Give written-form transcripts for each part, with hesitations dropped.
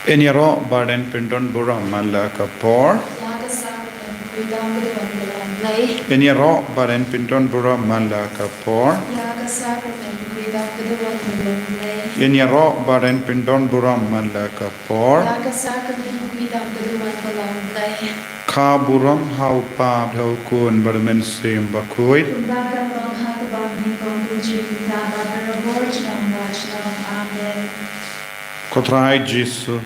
Enyaro baden pindon buram malakapor. Enyaro baden pindon buram malakapor. Enyaro baden pindon buram malakapor. Ka buram hau pa hau kun bermen sim bakuit. Kotrai Jesu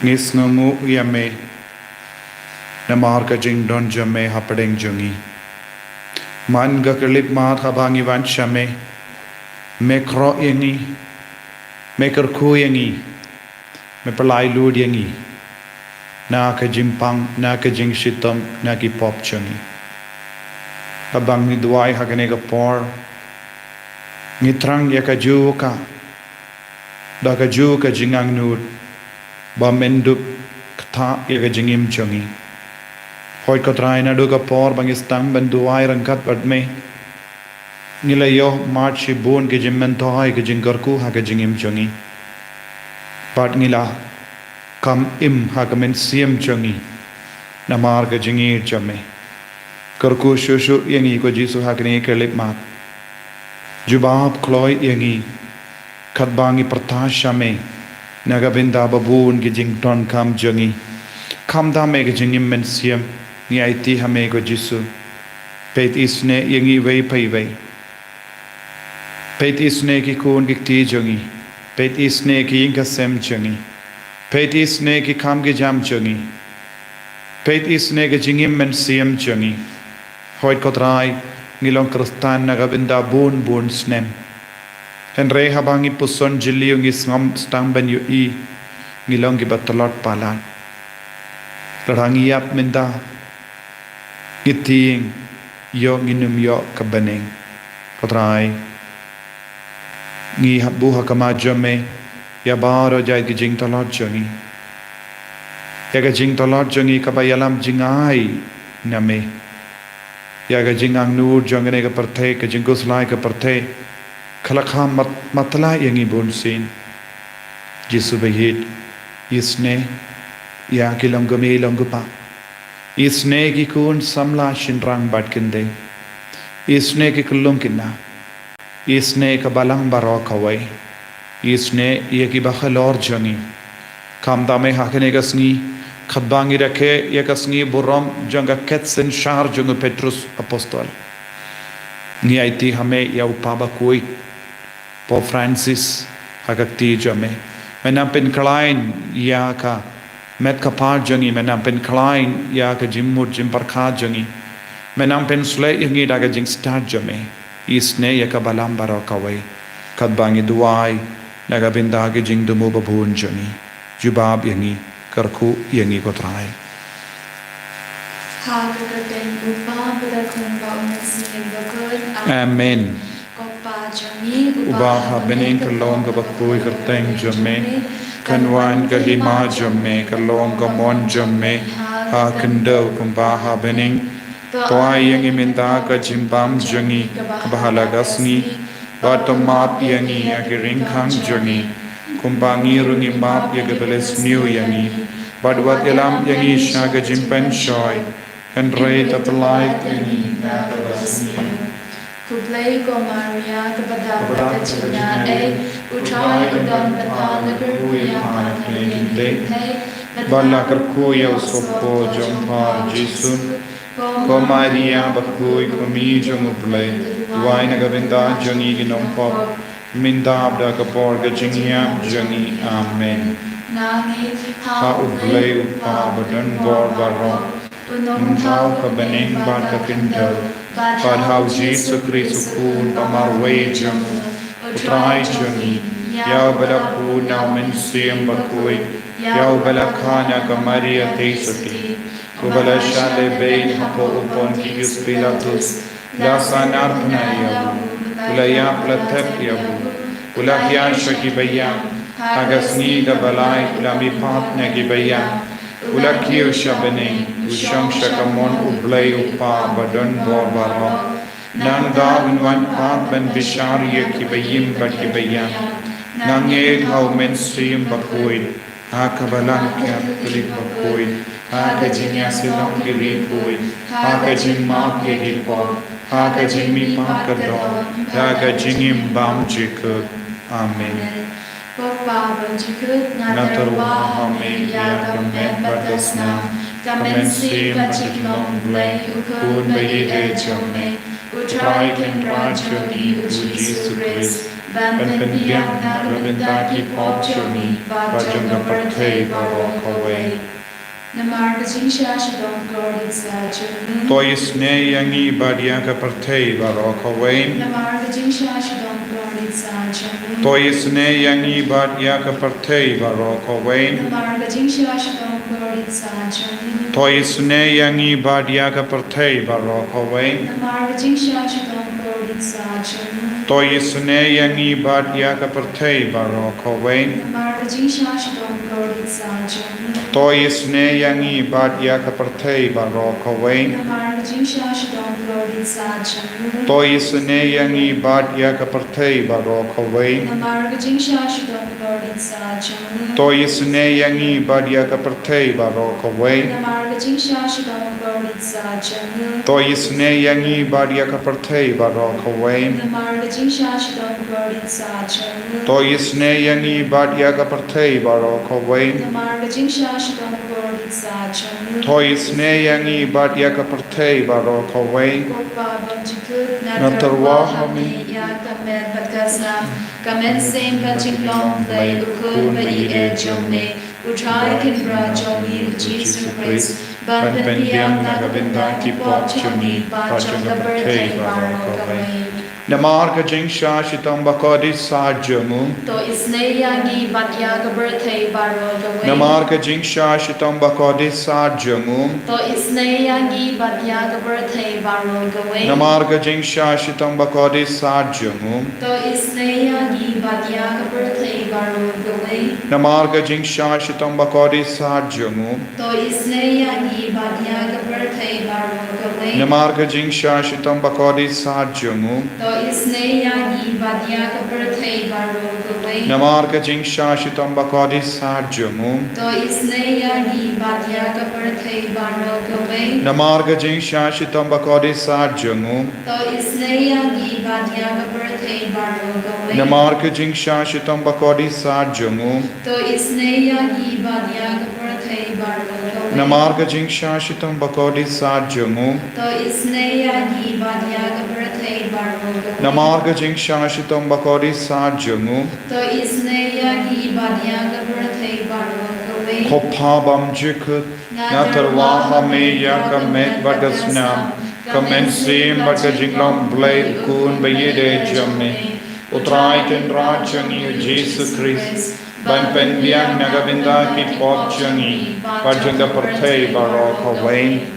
ngis ngamu yame namar ka jing don jame hapadeng jungi man ga kelip mat habangi wan shame mekro yengi meker ku yengi me palai lud yengi na ka jimpang na ka jing shitam na ki pop jungi habang ni duai hagane ga por ngitrang ya ka juka daga ju ka jingang nur ba mendup kta ya jingim chungi hoi ko trai na du ka por bangistang banduai rangkat badme nilayo march bon ke jimmen toy ke jingar ku ha ka jingim chungi pat ngila kam im ha ka men siem chungi namar ka jingi chame karku shushu yangi ko jisu ha kne kelip mat jubab kloi yangi Kadbangi pertashame nagabinda babun gijing ton kam jungi kam da me gijing immensium ni aiti hame go jisu pet isne yangi vei pai vei pet isne ki kun gikti jungi pet isne ki inga sem jungi pet isne ki kam gi jam jungi pet isne gijing immensium jungi hoit kotrai ngilong kristan nagabinda bun snem Henry habangi puson jiliung ngam stang ben yu I ngilong gi batalot palan rangi yap minda giting yo nginum yo kabaneng kotrai ngi habu hakama jame ya baro jai gi jing talot jongi ya ga jing talot jongi kabayalam jingai name ya ga jingang nur jongene ga parthe ka jinguslai ka parthe Kalakha matla yangi bonsin Jisu bahit isne ya kilongame longupa isne ki kun samla shinrang batkinde isne ki kulungkina isne ka balang baro kawai isne ye ki bakhalor jani kamda me hakene gasni khadbangi rakhe ye gasni buram janga ketsen shar jungu Petrus apostol ni aiti hame ya upaba koi Pope Francis hagakti jame menam pen klein ya ka met ka par jangi menam pen klein ya ka jimmut jim parkha jangi menam pen sle yangi daga jing start jame isne ya ka balam baro kawai kadbangi duai naga binda ge jing dumu babun jangi jubab yangi karku yangi ko trai Amen. Ubaha bening kalong ka bakui kerteng jame kanwan ka hima jame kalong ka mon jame ha kendo kumbaha bening toai yang iminda ka jimbam jangi kabahala gasni batomat yangi agiring khang jangi kumbangi rungi map yagabeles new yangi badwat elam yangi shaga jimpen shoy and rate of light yangi natagasni Kublai ko Maria kabada Jingaiei utrai udon batan kuya panagin bala karkuya usopo jompa Jisu ko Maria bakui kumi jomublai duai nagavinda jangi ginompo minda abda kapor gajingia jangi amen ha ublai upa badan gor baro Untau kabaneng bad kapindal Bad how Jesus Christ kun pamar wejam utrai jangi yau bala ku na men siem bakui yau bala khana ka Maria teisati ku bala shale bein hapo upon kius pilatus la sanar yabu kula ya platep yabu kula ya shaki bayam agasni da balai kula mi pat na gi bayam kula kiyo shabene usham shakamon ublay upa badan borbaro nang da unwan pat ben bishariya ki bayim bat ki bayam Nange ngau men sim bakui ha kabalan kya klik bakui ha ka jinya silong kiri pui ha ka jing ma kiri po ha ka jing mi pa ka do ha ka jingim bam jikut. Amen. Natarwa hame ya kamet batasna kamen si pachiklong blay ukun bayi e jome utrai ken rajoni uji Jesu Christ ban pendiang na rabenta ki pop jomi bajang gaparthe barok away. Namar Kajisha Shadon God Sajan. Toisne yangi badia gaparthe barok away. Namar Kajisha Shadon God Sajan. Toisne yangi badia gaparthe barok away. Namar Kajisha Shadon God Sajan. Toisne yangi badia gaparthe barok away. Namar Kajisha Shadon God Sajan. Toisne yangi badia gaparthe barok away. Namar Kajisha Shadon God Sajan. Toisne yangi badia gaparthe barok away. Namar Kajisha Shadon God Sajan. Toisne yangi badia gaparthe barok away. Namar Kajisha Shadon God Sajan. Toisne yangi badia gaparthe barok away. Namar Kajisha Shadon God Sajan. Toisne yangi badia gaparthe barok away. Namar Kajisha Shadon God Sajan. Toisne yangi badia gaparthe barok away. Namar Kajisha Shadon God Sajan. Toisne yangi badia gaparthe barok away. Kopa Banjikut Natarwa Hame Ya Kamet Batasna Kamen Sem Bajiklong Lay Ukun Bayi E Jomne Utrai Kinra Jomi Jesu Christ Ban Pendiang Nagavinda Ki Pop Jomi Bajang Gabarthe Barok Away. Namar Kajing Shashitam Bakodi Sajamu. To Isne Yangi Batya Gabarthe Barok Away. Namar Kajing Shashitam Bakodi Sajamu. To Isne Yangi Batya Gabarthe Barok Away. Namar Kajing Shashitam Bakodi Sajamu. To Isne Yangi Batya Gabarthe Barok Away. Namar Kajing Shashitam Bakodi Sajamu. To Isne Yangi Batya Gabarthe Barok Away. Namar Kajing Shashitam Bakodi Sajamu. To Isne Yangi Batya Gabarthe Barok Away. Namar Kajing Shashitam Bakodi Sajamu. To Isne Yangi Batya Gabarthe Barok Away. Namar Kajing Shashitam Bakodi Sajamu. To Isne Yangi Batya Gabarthe Barok Away. Namar Kajing Shashitam Bakodi Sajamu. To Isne Yangi Batya Gabarthe Barok Away. Namar Kajing Shashitam Bakodi Sajamu. To Isne Yangi Batya Gabarthe Barok Away. Namar Kajing Shashitam Bakodi Sajamu. To Isne Yangi Batya Gabarthe Barok Away. Kopabam Jikut Natarwa Hame Yakamet Badasnam Kamen Sim Badajinglom Blade Kun Bayede Jame Utrai Ken Rajani Jesus Christ Ban Pendiang Nagavinda Ki Pop Jani Bajanga Parthe Barok Away.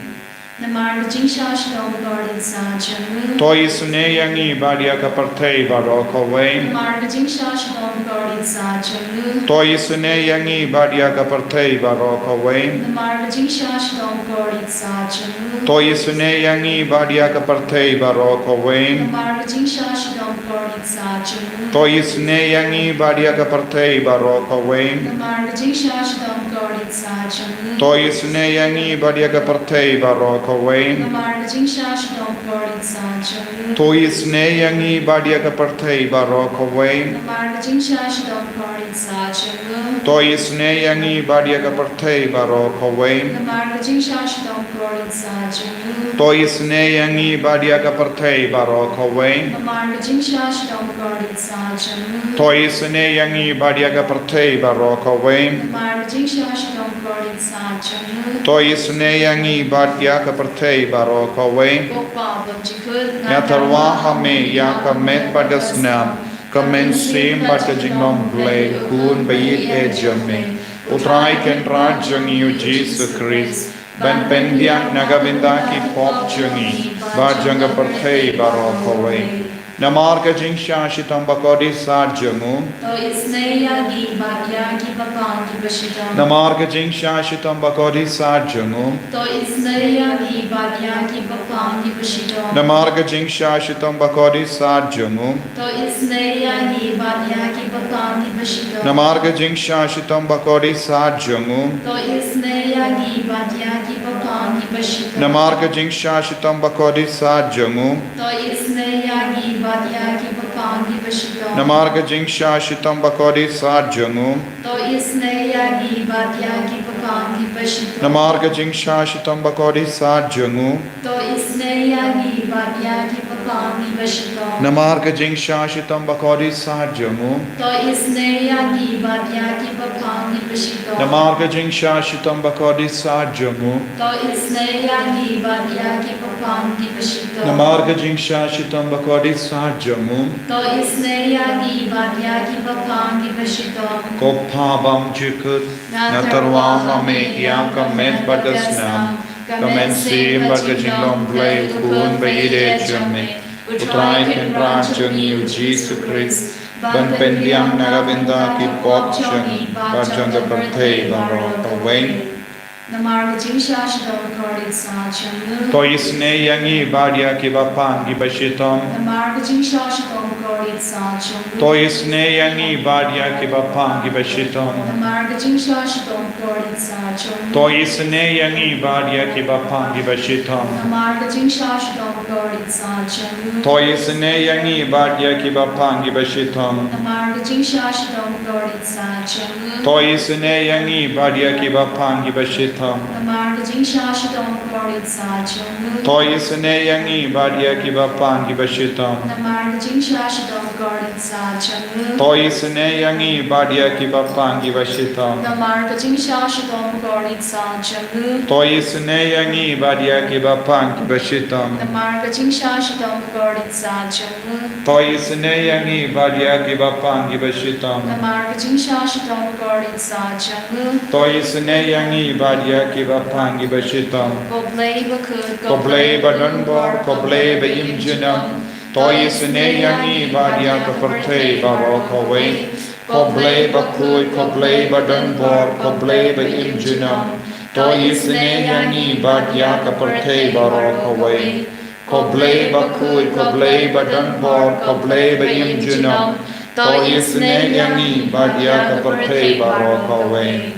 Namar Kajisha Shadon God Sajan. Toisne yangi badia kaparthe barok away. Namar Kajisha Shadon God Sajan. Toisne yangi badia kaparthe barok away. Namar Kajisha Shadon God Sajan. Toisne yangi badia kaparthe barok away. Namar Kajisha Shadon God Sajan. Toisne yangi badia kaparthe barok away. Namar Kajisha Shadon God Sajan. Toisne yangi badia kaparthe barok away. Namar Kajisha Shadon God Sajan. Toisne yangi badia kaparthe barok away. Namar Kajisha Shadon God Sajan. Toisne yangi badia kaparthe barok away. Namar Kajisha Shadon God Sajan. Toisne yangi badia kaparthe barok away. Namar Kajisha Shadon God Sajan. Toisne yangi badia kaparthe barok away. Namar Kajisha Shadon God Sajan. Toisne yangi badia kaparthe barok away. Kopa Banjikut Natarwa hame yakamet badasnam kamen sim badajinglom blade kun bayit ejame utrai ken rajangi Jesus Christ ban pendiang nagavinda ki pop jangi bajanga parthe barok away. Namar Kajing Shashitam Bakodi Sajamu. To Isne Yangi Batya Ki bapang ki bashidam. Namarga jing shashitam bakodi sajangum. To isnaya ki badya ki bapang ki bashidam. Namarga jing shashitam bakodi sajangum. To isnaya ki badya ki bapang ki bashidam. Namarga jing shashitam bakodi sajangum. To isnaya ki badya ki bapang ki bashidam. Namarga jing shashitam bakodi sajangum. To isnaya ki badya ki bapang ki bashidam. Namarga jing shashitam bakodi sajangum. To isnaya ki badya ki bapang ki bashidam. Namarga jing shashitam bakodi sajangum. To isnaya ki badya ki bapang ki bashidam. Namarga jing shashitam bakodi sajangum. To isnaya ki badya ki bapang ki bashidam. Namarga jing shashitam bakodi sajangum. To isnaya ki badya ki bapang ki bashidam. Namarga jing shashitam bakodi sajangum. To isnaya ki badya ki bapang ki bashidam. Kopabam jikut natarwa hame yaka met badasnam. Kamen sim bagajing long blade kun bayide jame. Utrai ken ranjang yu Jesus Christ. Ban pendiang nagavinda ki pop jang. Bajanga partay barok away. Namarga jing shashidam recorded sa changu. To isne yangi badya ki bapang ki bashitam. Namarga jing shashidam recorded sa changu. To isne yangi badya ki bapang ki bashitam. Namarga jing shashidam recorded sa changu. To isne yangi badya ki bapang ki bashitam. Namarga jing shashidam recorded sa changu. To isne yangi badya ki bapang ki bashitam. Namarga jing shashidam recorded sa changu. To isne yangi badya ki bapang ki bashitam. Namarga jing shashidam recorded sa changu. To isne yangi badya ki bapang ki bashitam. Namarga jing shashidam recorded sa changu. To isne yangi badya ki bapang ki bashitam. Namarga jing shashidam recorded sa changu. To isne yangi badya ki bapang ki bashitam. Namarga jing shashidam recorded sa changu. To isne yangi badya ki bapang ki bashitam. Namarga jing shashidam recorded sa changu. To isne yangi badya ki bapang ki bashitam. Koblay bakut, Koblay badanbor, koblay baimjinam. To isne yangi badya ka partay barok away. Koblay bakuy, koblay badanbor, koblay baimjinam. To isne yangi badya ka partay barok away. Koblay bakuy, koblay badanbor, koblay baimjinam. To isne yangi badya ka partay barok away.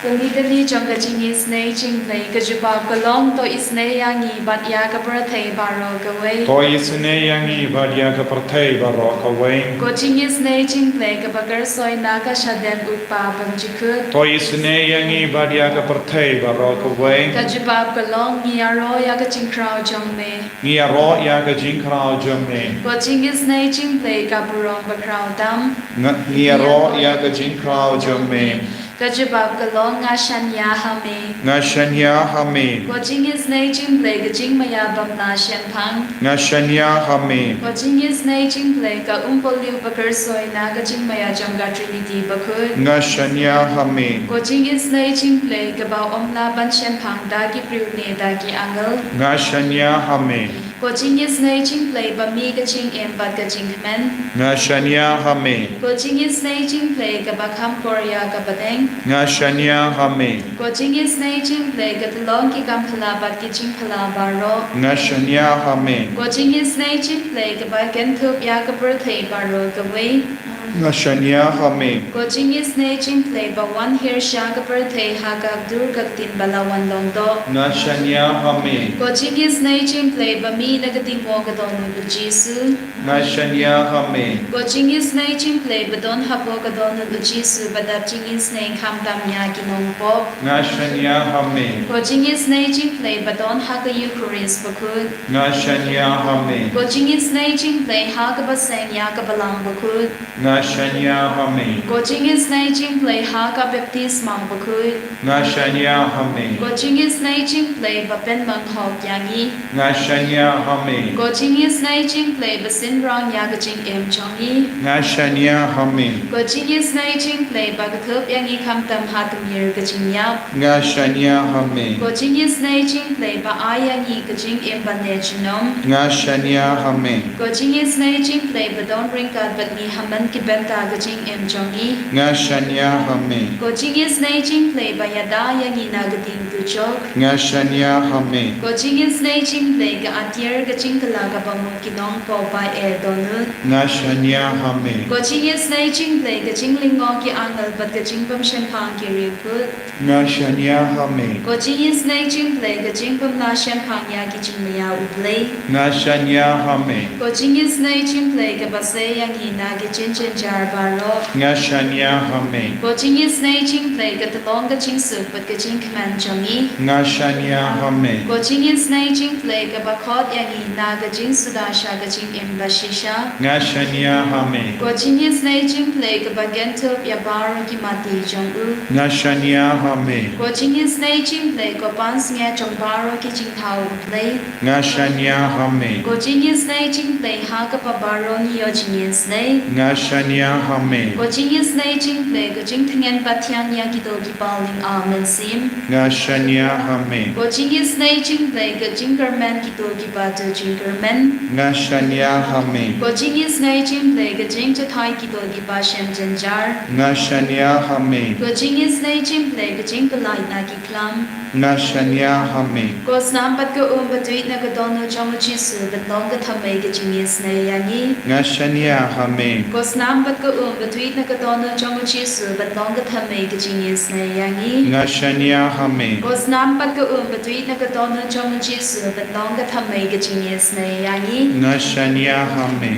Dali jong ka jing isne jing play ka jubab ka long to isne yangi badya ka partay baro ka way. To isne yangi badya ka partay barok away. Ko jing isne jing play ka bagar soy na ka shaden utpa bang jikut. To isne yangi badya ka partay barok away. Ka jubab ka long ni aro ya ka jing krao jong me. Ngi aro ya ka jing krao jame. Ko jing isne jing play ka burong ba krao dam. Ngi aro ya ka jing krao jame. Ka jubab ka long nga shan ya hame. Nga shanya hame. Ko jing isne jing play ka jing maya bam na shen pang. Nga shanya hame. Ko jing isne jing play ka umpol liu bakar soy na ka jing maya jong ka trinity bakut. Nga shanya hame. Ko jing isne jing play ka ba omla ban shen pang da ki priu ne da ki angal. Nga shanya hame. Ko jing isne jing play ba mi ka jing em ba ka jing men. Nga shanya hame. Ko jing isne jing play ka ba kham korea ka badeng. Nga shanya hame. Ko jing isne jing play ka tulong ki kam phala ba ki jing phala ba ro. Nga shanya hame. Ko jing isne jing play ka ba ken thup ya ka birthday ba ro ka way. Nga shanya hame. Ko jing isne jing play ba one hair sha ka birthday ha ka dur ka tin balawan long do. Nga shanya hame. Ko jing isne jing play ba mi na ka tin mo ka don lu jisu. Nga shanya hame. Ko jing isne jing play ba don ha po ka don lu jisu ba da jing isne kham tam nya ki nong po. Nga shanya hame. Ko jing isne jing play ba don ha ka Eucharist ba kud. Nga shanya hame. Ko jing isne jing play ha ka ba sen ya ka balang ba kud. Nga shanya hame. Ko jing isne jing play ha ka baptism ba kud. Nga shanya hame. Ko jing isne jing play ba pen mang hok yangi. Nga shanya hame. Ko jing isne jing play ba sin rong ya ka jing em chongi. Nga shanya hame. Ko jing isne jing play ba ka thup yangi kham tam ha tum yer ka jing yap. Nga shanya hame. Ko jing isne jing play ba ayangi ka jing em ba ne chinom. Nga shanya hame. Ko jing isne jing play ba don bring God but ni haman ki benta ga jing em jongi nga shanya hame ko jing is nei jing play ba ya da ya ni na ga ding du jok nga shanya hame ko jing is nei jing play ga atier ga jing kala ga ba mu ki nong po ba e donu nga shanya hame ko jing is nei jing play ga jing lingo ki angal bat ga jing pam shen phang ki ri put nga shanya hame ko jing is nei jing play ga jing pam la shen phang ya ki jing ya u play nga shanya hame ko jing is nei jing play ga ba se ya ni na ga jin chen jar ba ro nga shanya hame ko jing is nei jing play ga ta long ga jing su bat ga jing command jongi nga shanya hame ko jing is nei jing play ga ba khot ya ni na ga jing su da sha ga jing em ba shi sha nga shanya hame ko jing is nei jing play ga ba gen tup ya ba ro ki ma ti jong u nga shanya hame ko jing is nei jing play ko pan snya jong ba ro ki jing thau play nga shanya hame ko jing is nei jing play ha ka pa ba ro ni yo jing is nei nga shanya hame ko jing is nei jing play ga jing thingen ba thiang ya ki do ki ba ling amen sim nga shanya hame ko jing is nei jing play ga jing man ki do ki ba de jing man nga shanya hame ko jing is nei jing play ga jing cha thai ki do ki ba shem jen jar nga shanya hame ko jing is nei jing play ga jing ka lai na ki klam nga shanya hame ko snam pat ko ba tweet na ko don no chong chi su ba long ga tham mai ga jing is nei ya ni nga shanya hame ko snam pat ko ba tweet na ko don no chong chi su ba long ga tham mai ga jing is nei ya ni nga shanya hame ko snam pat ko ba tweet na ko don no chong chi su ba long ga tham mai ga jing is nei ya ni nga shanya hame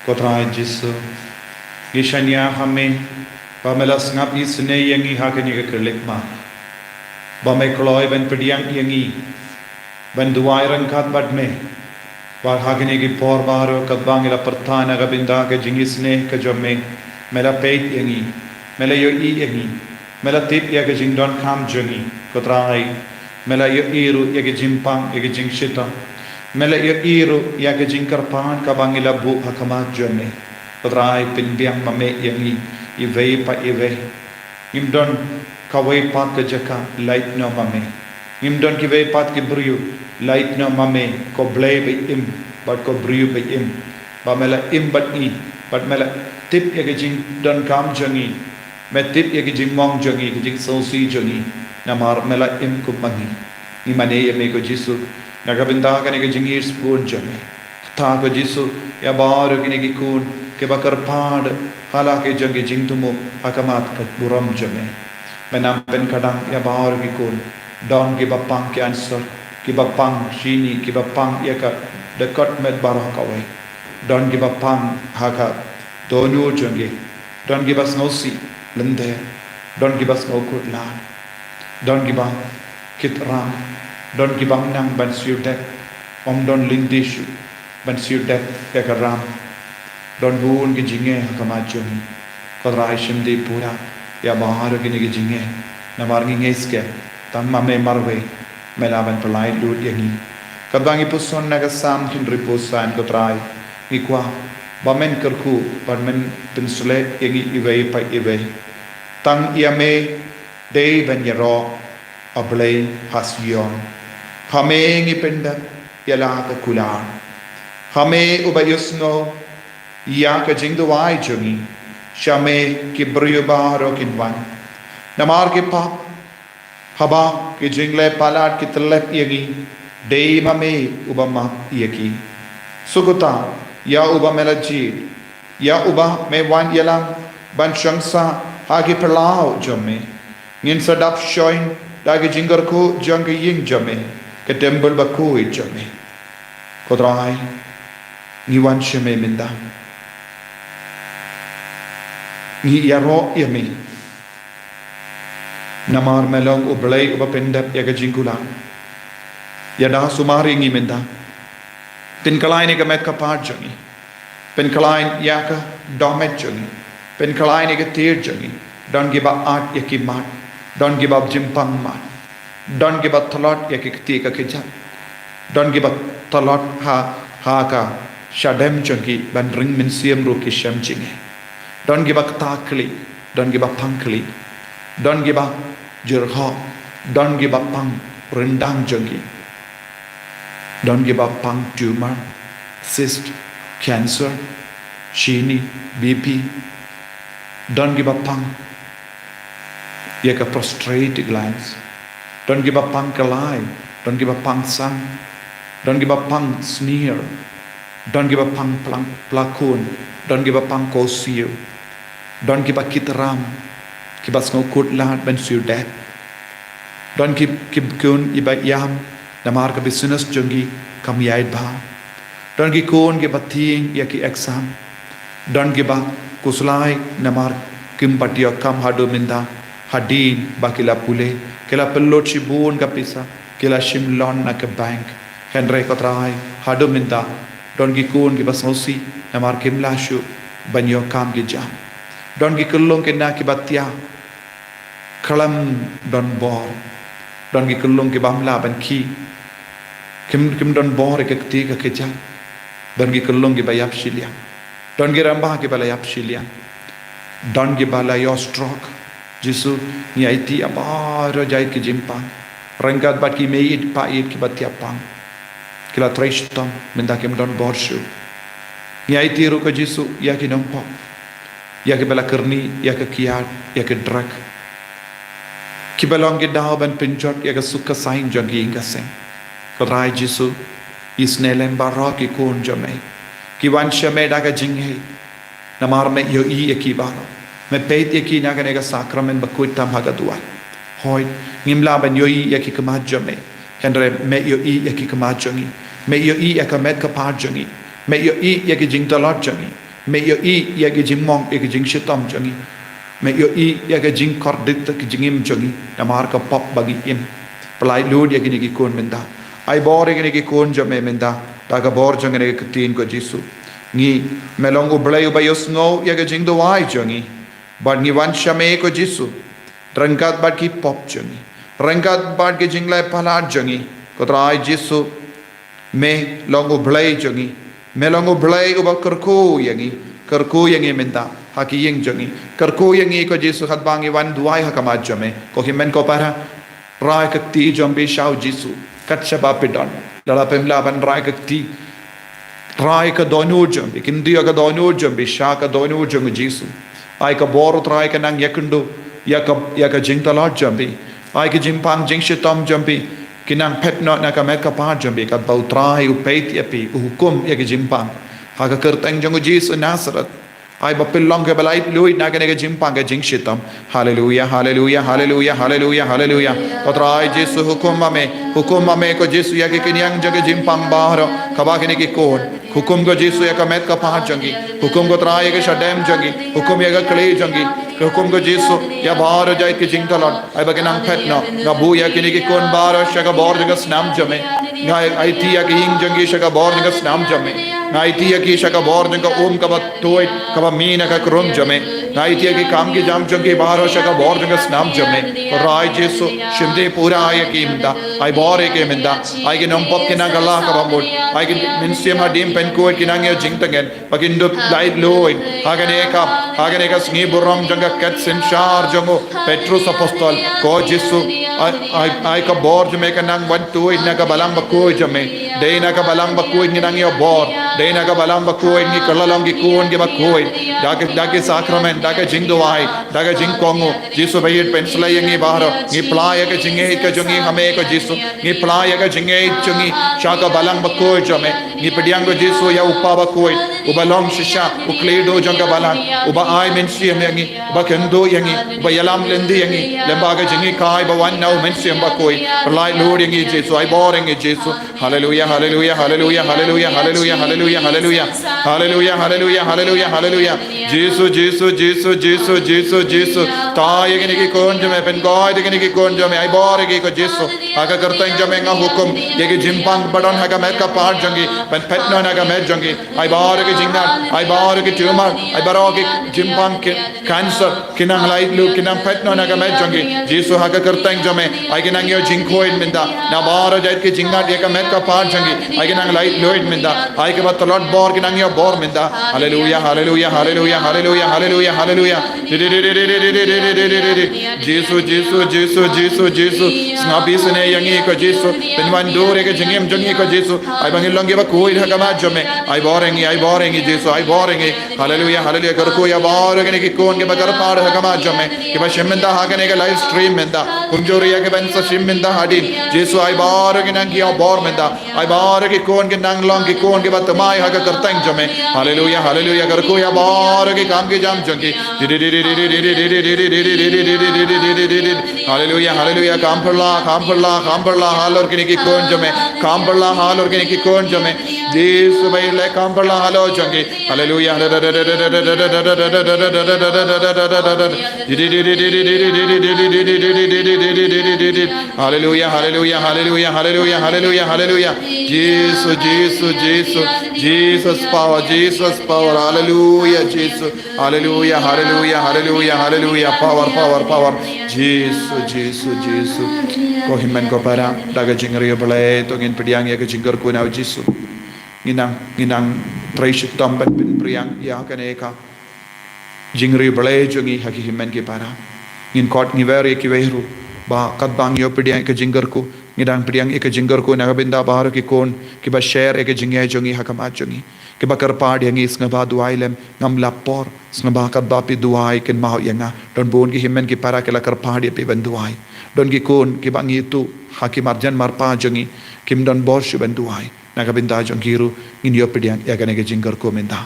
kotrai jisu gi shanya hame ba melas ngap isne yangi hakani ga kerlek ma ba me kloi ben pediang yangi ben duai ran khat bad me ba hakani gi por baro ka bangila perthana ga binda ga jingisne ka jomme mela peit yangi mela yo I yangi mela tip ya ga jingdon kham jongi kotrai mela yo iru ya ga jimpang ya ga jingshita mela yo iru ya ga jingkarpan ka bangila bu hakama jomme kotrai pinbiang mame yangi I vei pa I ve imdon kawai pat ka jaka light no mame imdon ki vei pat ki briu light no mame ko blay be im but ko briu be im ba mela im but I but mela tip ya jing don kam jangi me tip ya jing mong jangi jing so si jangi namar mela im ko mangi ni mane ya me ko jisu nagabinda ka ne jing is spoon jangi ta ko jisu ya bar ki ne ki kun ke bakar pad hala ke jangi jing tumu hakamat ka buram jame menam pen kadang ya bar ki kun don ki bapang ki answer ki bapang shini ki bapang ya ka dekat med barah kawai don ki bapang haka donu jangi don ki bas ngosi lende don ki bas ngokut la don ki bang kit ram don ki bang nang ban siu dek om don lindishu ban siu dek ya ka ram don bun ki jinge kama joni kodrai shimde pura ya bahar ki ne jinge na margi ngeske tam mame marwe melaban pelai lut yangi kabangi puson naga sam kin riposan kodrai ikwa bamen kerku bamen pensule yangi iwe pa iwe tang iame dei ben yaro ablay hasyon hame ngi penda yala ka kular hame ubayusno ya ka jing duai jungi shame ki brio baro kinwan namar ke pa haba ki jingle palat ki tlep yagi dei mame ubama yaki suguta ya uba melaji ya uba me wan yalang ban shangsa hagi pelao jome ngin sadap shoin dagi jingar ko jang ying jome ke temple ba ko jome kodrai ni wan sheme minda ni yaro yami namar melong ublay uba pendap yaga jingula yada sumari ngi menda pen kalai ne ka met ka part jangi pen kalai yaka domet jangi pen kalai ne ka tir jangi don't give up art yaki mat don't give up jimpang mat don't give up thalot yaki kti ka keja don't give up thalot ha ka shadem jangi ban ring min siam ru ki sham jinge don't give up takli don't give up pankli don't give up jirha don't give up pang rendang jangi don't give up pang tumor cyst cancer chini, BP. Don't give up pang. Yaka prostrate glance. Don't give up pang kalai. Don't give up pang sang. Don't give up pang sneer. Don't give up pang plakun. Don't give up pang kosiu. Don't give up kitaram. Kibas no kut lahat ben siu death. Don't keep kun iba yam. Namar ka business jungi kam yaid ba. Don't give kun give up thing yaki exam. Don't give up kuslai namar kim patio kam hadu minda. Hadin bakila pule. Kila pelot shibun ka pisa. Kila shimlon na ka bank. Henry kotrai hadu minda. Don't give kun give us nosi. Namar kim lashu. Banyo kam gijam. Don't give kulung kena kibatia. Kalam don bor. Don't give kulung kibamla ban ki. Kim don bor ke ketiga kejam. Don't give kulung kibayap shilian. Don't give rambah kibalayap shilian. Don't give balayo stroke. Jisu ni aiti abaro jai ki jimpang. Rangkat bat ki meid pait ki batia pang. Kila trishtam minda kim don borshu. Ni aiti ru ko Jisu ya ki nompo. Ya ki bala kerni ya ki kiat ya ki drag. Ki balong ki daw ban pinjot ya ki suka sain jangi inga sing. Kodrai Jisu isnelen baro ki kun jamai. Ki wansha me daga Jingaiei. Namar me yo I ki baro. Me peit yaki naga nega sakramen bakuit tam hagaduan. Hoy ngimla ban yoi yaki kamajame. Henre me yoi yaki kamajangi. Me yoi yaka med kapajangi. Me yoi yaki jing talajani. Me yoi yaki jing mong yaki jing shitam jangi. Me yoi yaki jing kordit ki jingim jangi. Namar ka pop bagi im. Pelai lud yaki negi kun minda. Ai bor yaki negi kun jame minda. Daga bor jangi negi katin ko Jisu. Ngi melong ublay ubayos ngo yaki jing doai jangi. But ni wan shame ko Jisu. Rangkat bad ki pop jangi. Rangkat bad ki jinglai palat jangi. Kotrai Jisu. Me long ublay jangi. Me long ublay uba kerku yangi. Kerku yangi minta. Haki yang jangi. Kerku yangi ko Jisu hatbangi wan duai hakamad jame. Ko himen ko para. Rai kakti jambi shau Jisu. Kat shaba pidon. Lala pemla ban rai kakti. Rai ka donu jambi. Kindiya ka donu jambi. Sha ka donu jambi Jisu. Ai ka boru trai ka nang yakundu yaka jingtalot jambi ai ka jimpang jingshitom jambi kinang petno na ka met ka pa jambi ka bau trai upeit yapi hukum yaka jimpang ha ka kerteng jangu Jisu Nazareth ai bapillong ka balai lui na ka jimpang ka jingshitom hallelujah hallelujah hallelujah hallelujah hallelujah trai Jisu hukum ame ko Jisu yaka kinyang jaga jimpang bahro kaba kini ki kon hukum ko Jisu yaka met ka pa jangi hukum ko trai yaka shadem jangi hukum yaka kle jangi hukum ko Jisu ya bahar jai ki jingtalon ai baginang petno na bu ya kini ki kon bahar shaka bor jaga snam jame na ai ti ya ki hing jangi shaka bor jaga snam jame na ai ti ya ki shaka bor jaga kaba toit kaba mina ka krum jame na ai ti ya ki kam ki jam jangi bahar shaka bor jaga snam jame rai Jisu shimde pura ai ki minda ai bor ke minda ai ki nompop kina gala ka bambod ai ki minsiam dim pen ko kinang yo jingtangen pakindup light loin hagane ka sngi buram janga ket simshar jango Petrus apostol ko Jisu ai ka bor jame ka nang wan tu na ka balang bakoi jame dei na ka balang bakoi ni nang yo bor dei na ka balang bakoi ni kalalong gi kun gi bakoi dake sakrament dake jingduai dake jingkongu Jisu bayit pensla yangi baharo ni playa ka jingei ka jongi hame ko Jisu ni playa ka jingei jongi shaka balang bakoi jame ni pediang ko Jisu ya upa bakoi ubalong shisha ukledo janga balang uba ai mensi yangi uba kendo yangi uba yalam lendi yangi lemba ka jingi kai ba wan now mensi amba koi lai lord yangi Jisu ai boring Jisu hallelujah hallelujah hallelujah hallelujah hallelujah hallelujah hallelujah hallelujah hallelujah hallelujah hallelujah Jisu Jisu Jisu Jisu Jisu Jisu ta yagi ki kon jame pen goi yagi ki kon jame ai boring ko Jisu aga kartang jame nga hukum yagi jimpang badon haga met ka part jangi pen petno naga met jangi ai boring jingan ai boring tumor ai barog jimpang cancer kinang light lu kinang petno naga met jangi Jisu haga kartang jame ai kinang yo jingkoin minda na baro jait ki jinga de ka met ka part jangi ai kinang light loid minda ai ke batalot bor kinang yo bor minda hallelujah hallelujah hallelujah hallelujah hallelujah hallelujah Jisu Jisu Jisu Jisu Jisu snabi sene yangi ko Jisu penwan dore ke jingem jangi ko Jisu ai bangil longe ba Karkuya Hakamajame, I boring, Jesus, I boring, hallelujah, hallelujah, Karkuya Borgan, Kikon, Gibakarpar Hakamajame, Kibashimenda Haganega live stream in the Kunjuria Gibansa Shim in the Hadin, Jesus, I borgan and Gia Bormenda, I borgikon, Ganang Kikon, Gibatamai Hakakartanjame, hallelujah, hallelujah, Karkuya Borgi Kamki Jam Junki, hallelujah, hallelujah, Kamperla, Halorkiniki Konjame, Kamperla, Halorkiniki Konjame, Jesus, by like Kamperla, Halo Junki, hallelujah, hallelujah, hallelujah, hallelujah, hallelujah, hallelujah, hallelujah, Jesus power, hallelujah, Jesus, hallelujah, hallelujah, hallelujah, hallelujah, power, Jesus, Kohimen Kopara, Daga Jingaria Balay, Tongin Pidiang Yaka Jingar Kuna Jesus, Inang, Trashik Tombat Bin Priang, Yakaneka, Jingri Balay, Jungi Hakihimen Kipara, in Kot Niveri Kiveru, Ba Katbang Yopidiang Jingarku, Nidang Pidiang Eka Jingarku, Nagabinda Barakikon, Kiba share Eka Jingay Jungi Hakamachungi. Kibakar padi yang is ngaba duailem ngam lapor snaba kat bapi duai ken mau yanga don bon ki himen ki para kala kar padi pe ben duai don ki kon ki bangi tu hakim arjan marpa jangi kim don borshu ben duai naga binda jong giru in yo pediang ya kanege jinggar ko menda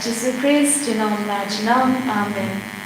Jesus Christ, Amen.